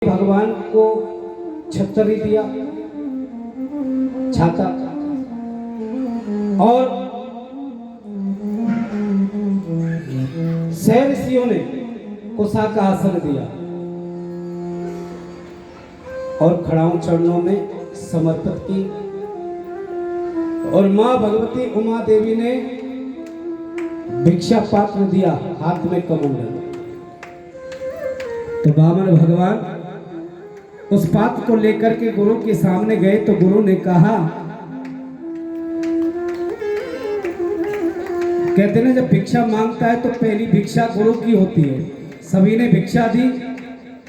भगवान को छतरी दिया, छाता, और सहर्षियों ने कुशा का आसन दिया और खड़ाऊ चरणों में समर्पित की। और मां भगवती उमा देवी ने भिक्षा पात्र दिया, हाथ में कमंडल। तो वामन भगवान उस पात्र को लेकर के गुरु के सामने गए तो गुरु ने कहा, कहते ना जब भिक्षा मांगता है तो पहली भिक्षा गुरु की होती है। सभी ने भिक्षा दी,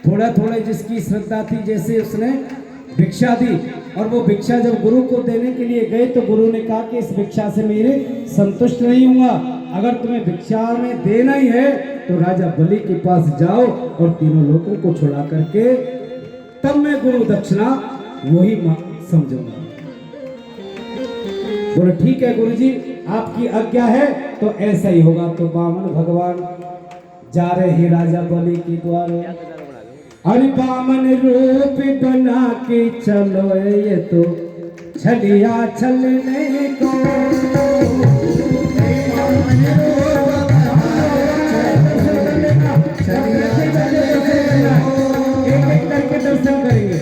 थोड़ा थोड़ा जिसकी श्रद्धा थी जैसे उसने भिक्षा दी। और वो भिक्षा जब गुरु को देने के लिए गए तो गुरु ने कहा कि इस भिक्षा से मेरे संतुष्ट नहीं हुआ, अगर तुम्हें भिक्षा में देना ही है तो राजा बलि के पास जाओ और तीनों लोगों को छुड़ा करके तब मैं गुरु दक्षिणा वही समझूंगा। बोले ठीक है गुरु जी, आपकी आज्ञा है तो ऐसा ही होगा। तो वामन भगवान जा रहे हैं राजा बलि के द्वारे। अरे वामन रूप बना के चलो, ये तो छलिया छलने को। दर्शन करेंगे,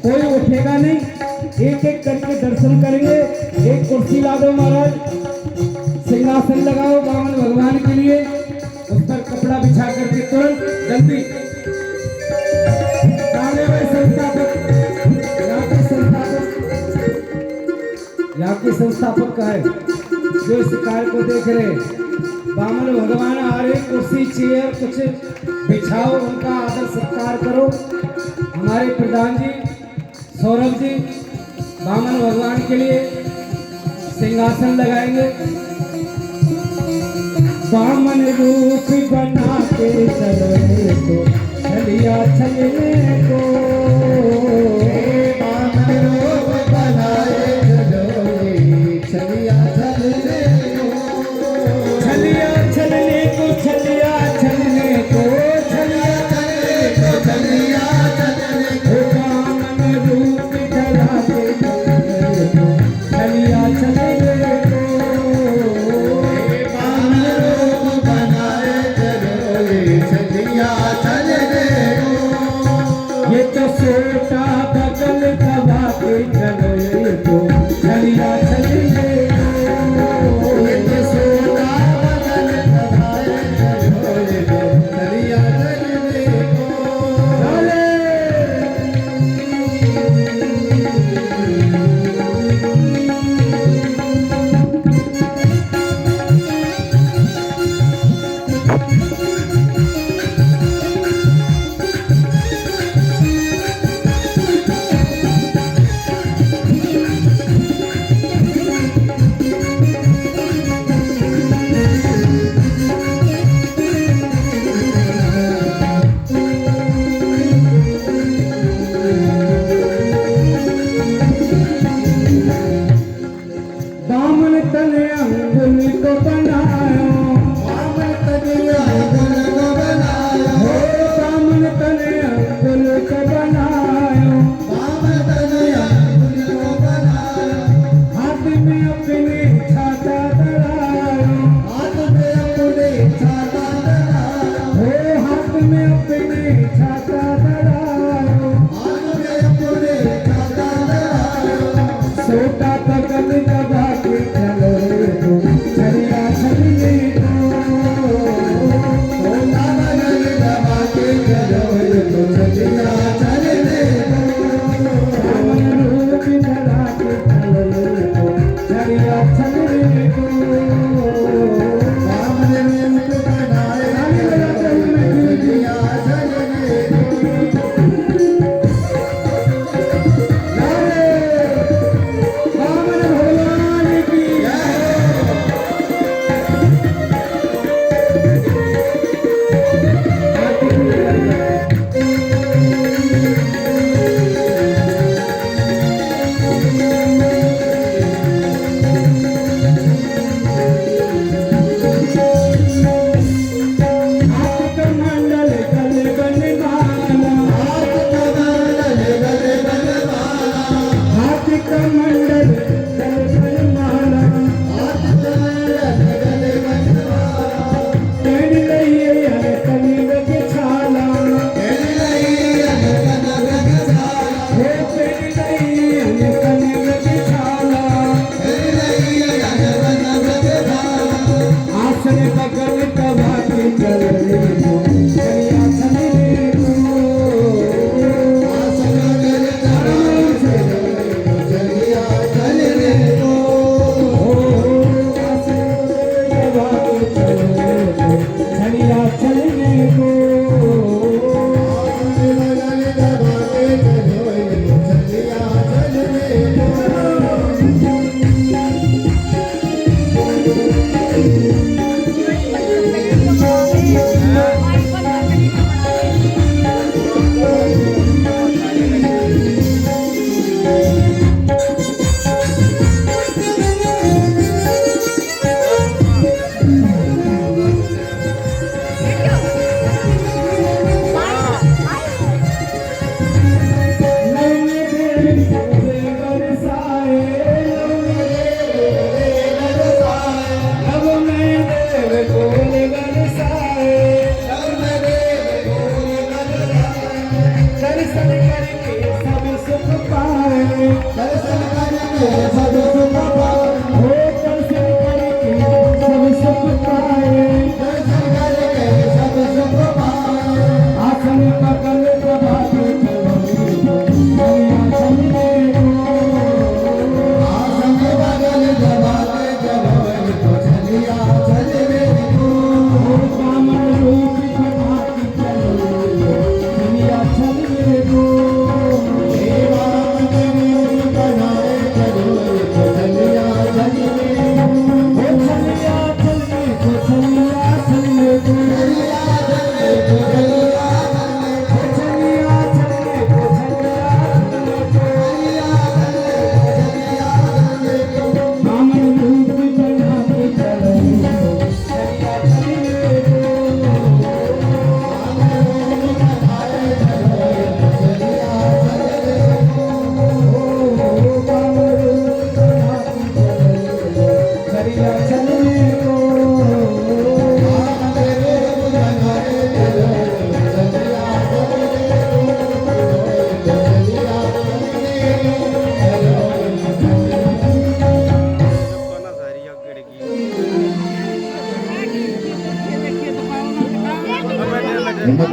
कोई उठेगा नहीं, एक एक करके दर्शन करेंगे। एक कुर्सी ला दो महाराज, सिंहासन लगाओ वामन भगवान के लिए, उस पर कपड़ा बिछा करके तुरंत जल्दी। यहाँ के संस्थापक का है जो इस कार्य को देख रहे। वामन भगवान आ रहे, कुर्सी चेयर कुछ बिछाओ, उनका आदर सत्कार करो। हमारे प्रधान जी सौरभ जी वामन भगवान के लिए सिंहासन लगाएंगे। वामन रूप बना के चले तो छलिया छलने को। वामन रूप बनाए चलो, छलिया छलने को। छलिया छलने को, छलिया छलने को, छलिया छलने को, छलिया छलने को। वामन रूप बना के चले तो छलिया छलने को। वामन रूप बनाए चलो, छलिया छलने को। ये तो सोटा बगल दबा के चलो, ये तो छलिया छलने को। ये तो सोटा बगल दबाए चलो, ये तो छलिया छलने को। वामन तने अंगुल को बनायो, वामन तने अंगुल को बनायो, हो वामन तने अंगुल को बनायो, वामन तने अंगुल को बनायो। हाथ में अपने छाता धरायो, हाथ में अपने छाता धरायो, हो हाथ में अपने छाता धरायो, हाथ में अपने छाता धरायो। सोटा बगल दबा के चलो, तो छलिया छलने को। सोटा बगल दबा के चलो, तो छलिया छलने को। वामन रूप बना के चलो, तो छलिया छलने को। वामन रूप बनाए छलिया छलने को।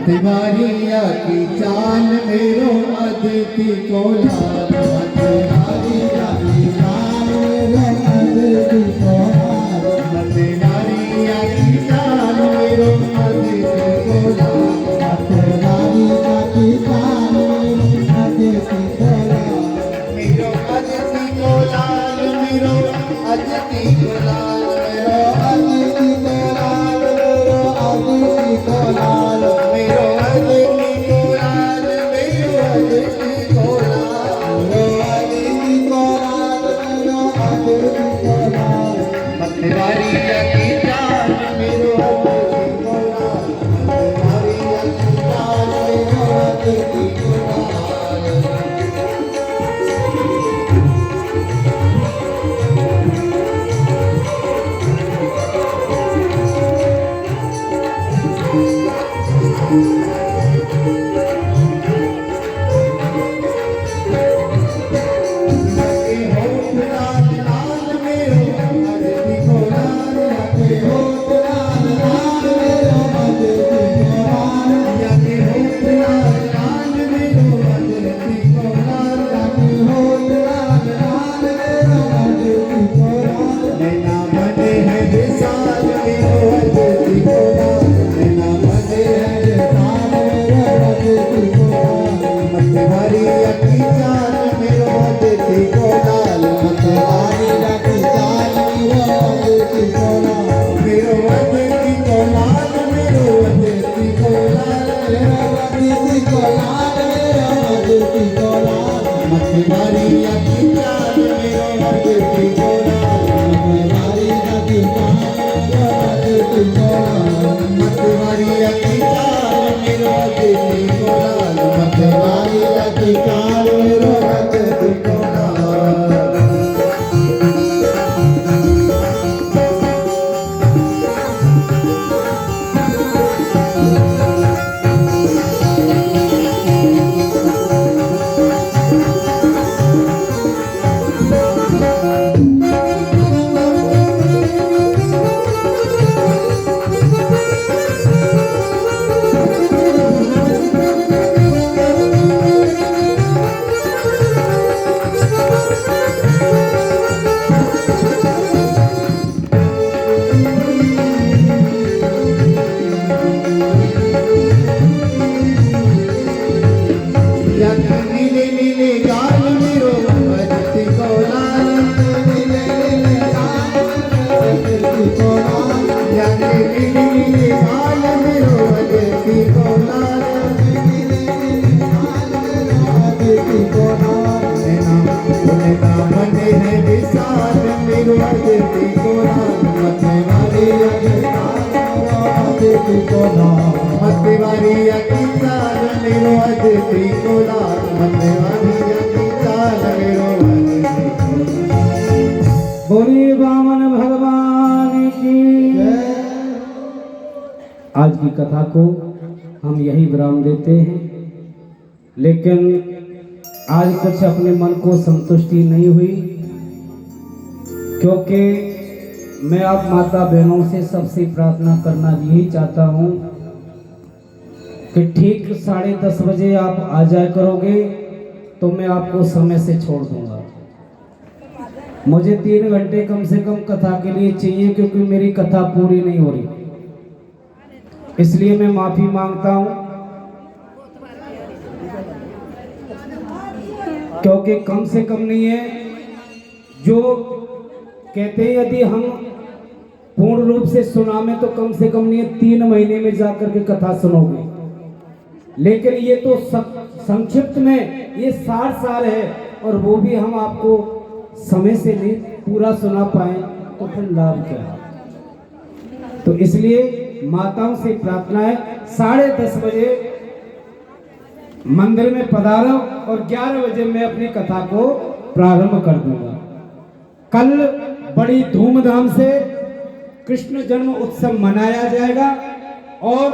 मतवारिया की चाल मेरो अदिति को लाल, मतवारिया की चाल मेरो अदिति को लाल, मतवारिया की चाल मेरो अदिति को लाल, मतवारिया की चाल मेरो अदिति को लाल, मेरो अदिति को लाल, मेरो अदिति को लाल, मेरो अदिति को लाल, मेरो अदिति को लाल, मेरो अदिति को लाल, मेरो अदिति को लाल, मेरो अदिति को लाल, मेरो अदिति को लाल, मतवारिया की चाल मेरो अदिति को लाल, मतवारिया की चाल मेरो अदिति को लाल। मतवारिया की चाल मेरो अदिति को लाल, मतवारिया की चाल मेरो अदिति को लाल। बोलिए वामन भगवान की जय। आज की कथा को हम यही विराम देते हैं, लेकिन आज कुछ अपने मन को संतुष्टि नहीं हुई, क्योंकि मैं आप माता बहनों से सबसे प्रार्थना करना यही चाहता हूँ कि ठीक 10:30 बजे आप आ जाया करोगे तो मैं आपको समय से छोड़ दूंगा। मुझे 3 घंटे कम से कम कथा के लिए चाहिए, क्योंकि मेरी कथा पूरी नहीं हो रही, इसलिए मैं माफी मांगता हूँ। क्योंकि कम से कम नहीं है, जो कहते हैं यदि हम पूर्ण रूप से सुना में तो कम से कम नहीं है 3 महीने में जाकर के कथा सुनोगे, लेकिन ये तो संक्षिप्त में ये 60 साल है, और वो भी हम आपको समय से नहीं पूरा सुना पाए तो फिर लाभ क्या। तो इसलिए माताओं से प्रार्थना है 10:30 बजे मंदिर में पधारो और 11 बजे मैं अपनी कथा को प्रारंभ कर दूंगा। कल बड़ी धूमधाम से कृष्ण जन्म उत्सव मनाया जाएगा और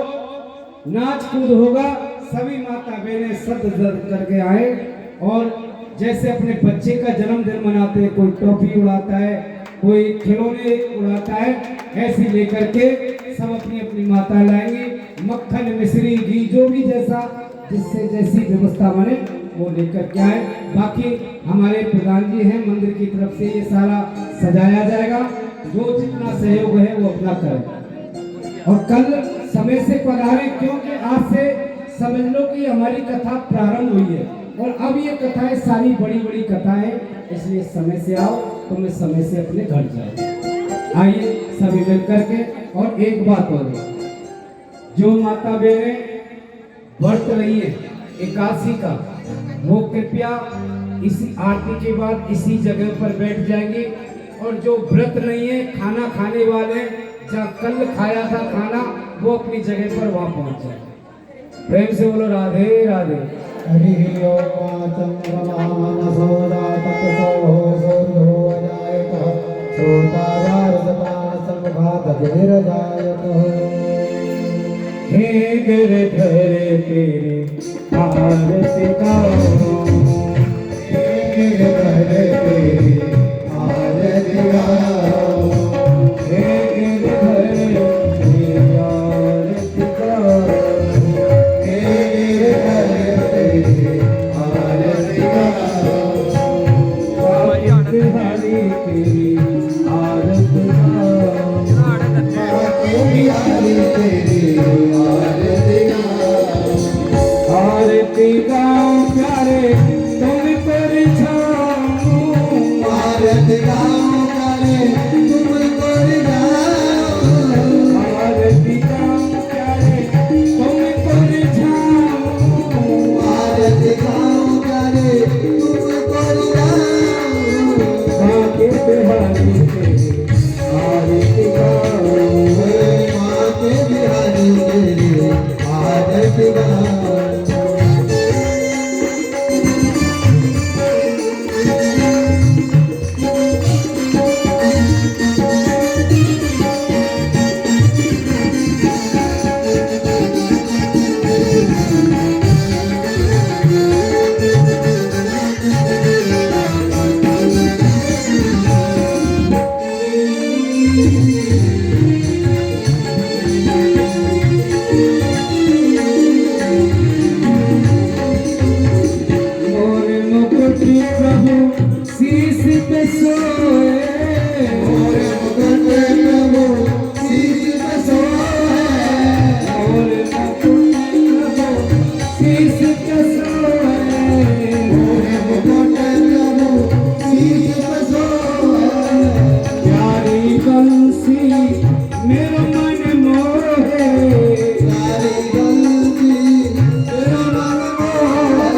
नाच कूद होगा। सभी माता बहनें सद करके आए, और जैसे अपने बच्चे का जन्मदिन मनाते हैं, कोई टोपी उड़ाता है, कोई खिलौने उड़ाता है, ऐसे लेकर के सब अपनी अपनी माता लाएंगे, मक्खन मिश्री घी जो भी जैसा जिससे जैसी व्यवस्था बने वो लेकर के आए। बाकी हमारे प्रधान जी हैं मंदिर की तरफ से ये सारा सजाया जाएगा, जो जितना सहयोग है वो अपना करें। और कल समय से पधारे, क्योंकि आज से समझ लो कि हमारी कथा प्रारंभ हुई है और अब ये कथाएं सारी बड़ी बड़ी कथाएं, इसलिए समय से आओ तो मैं समय से अपने घर जाऊँ। आइए सभी मिल करके। और एक बात और, जो माता बहनें व्रत रही है एकादशी का, वो कृपया इसी आरती के बाद इसी जगह पर बैठ जाएंगे। और जो व्रत नहीं है, खाना खाने वाले जहाँ कल खाया था खाना, वो अपनी जगह पर वहाँ पहुँच जाए। प्रेम से बोलो राधे राधे। हरि ओम चंद्रमानसोदा तपसो सूर्यो अजायतः श्रोतावारसपान सम्मुखादधिरजायतः। हे गिरधर तेरे आरती गाओ, हे गिरधर तेरी आरती गाओ, हे गिरधर तेरी आरती गाओ, हे गिरधर तेरी आरती गाओ, बिहारी तेरी आरती गाओ, बिहारी तेरी आरती गाओ। आरती गाओ प्यारे तुम परिछाओ, आरती गाओ प्यारे तुम परिछाओ, आरती गाओ प्यारे तुम परिछाओ, आरती गाओ प्यारे तुम परिछाओ। बाके बिहारी तेरी आरती गाओ, माँ के बिहारी तेरी आरती गाओ। मोर मुकुट प्रभु शीश पे सोए, मोर मुकुट प्रभु शीश पे सोए, मोर मुकुट प्रभु शीश पे सोए, मोर मुकुट प्रभु शीश पे सोए। प्यारी बंसी मेरो मन मोहे, प्यारी बंसी तेरा मन मोहे,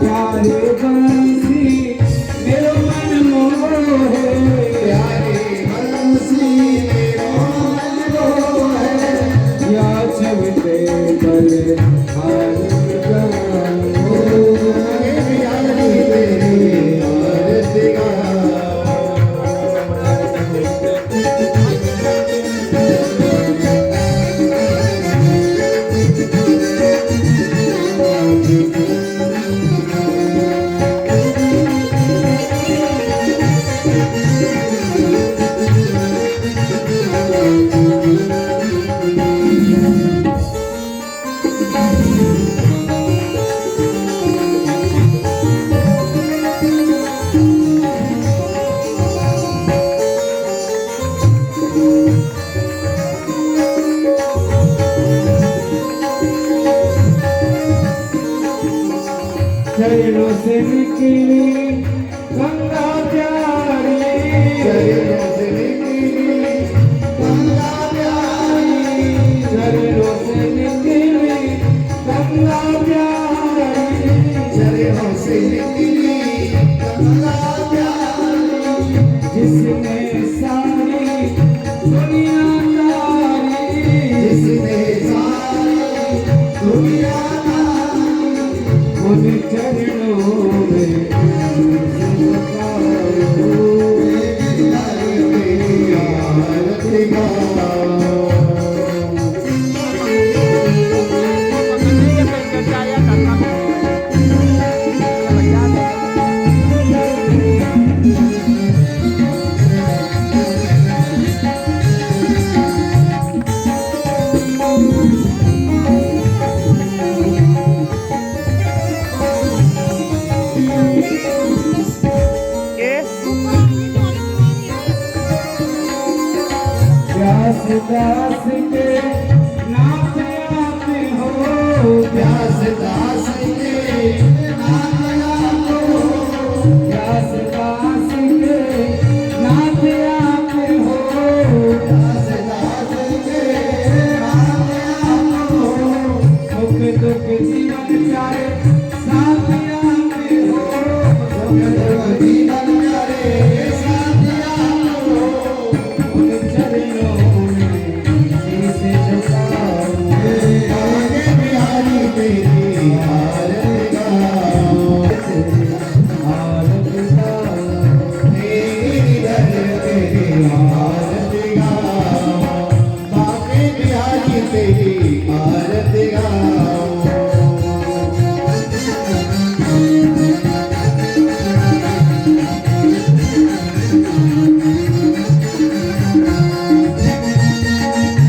प्यारी बंसी मेरो मन मोहे, प्यारी बंसी तेरा मन मोहे। या चलते बल हार गाओ, हे बिहारी तेरी आरती गाओ। चरणों से निकली गंगा प्यारी, चरणों से निकली गंगा प्यारी, चरणों से निकली गंगा प्यारी, चरणों से निकली गंगा प्यारी। जिसने सारी दुनिया तारी, जिसने सारी दुनिया उन चरणों में आरती गाओ। दास के नाथ आप हो, व्यास दास